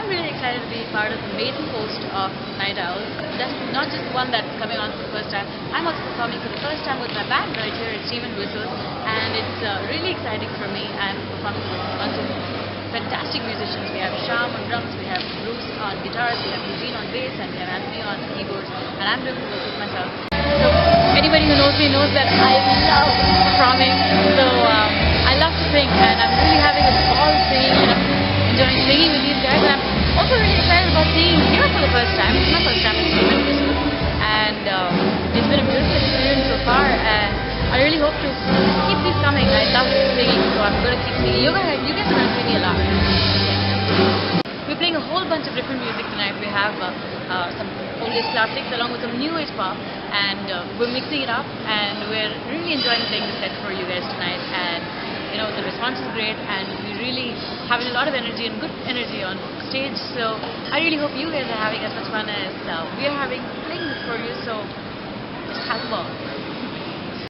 I'm really excited to be part of the maiden host of Night Owls. That's not just one that's coming on for the first time. I'm also performing for the first time with my band right here at Steam and Whistles, and it's really exciting for me. I'm performing with a bunch of fantastic musicians. We have Sham on drums, we have Bruce on guitars, we have Eugene on bass, and we have Anthony on keyboards, and I'm doing the vocals myself. So anybody who knows me knows that I love performing. So I love to sing, and I'm really having a ball singing, and I'm enjoying singing with these guys. And I'm also really excited about singing here for the first time. It's my first time at Steam and Whistles, and it's been a beautiful experience so far. And I really hope to keep these coming. I love singing, so I'm going to keep singing. You guys are going to see me a lot. We're playing a whole bunch of different music tonight. We have some oldest classics along with some new age pop, and we're mixing it up, and we're really enjoying playing the set for you guys tonight. And you know, the response is great, and we're really having a lot of energy and good energy on stage. So I really hope you guys are having as much fun as we are having playing this for you. So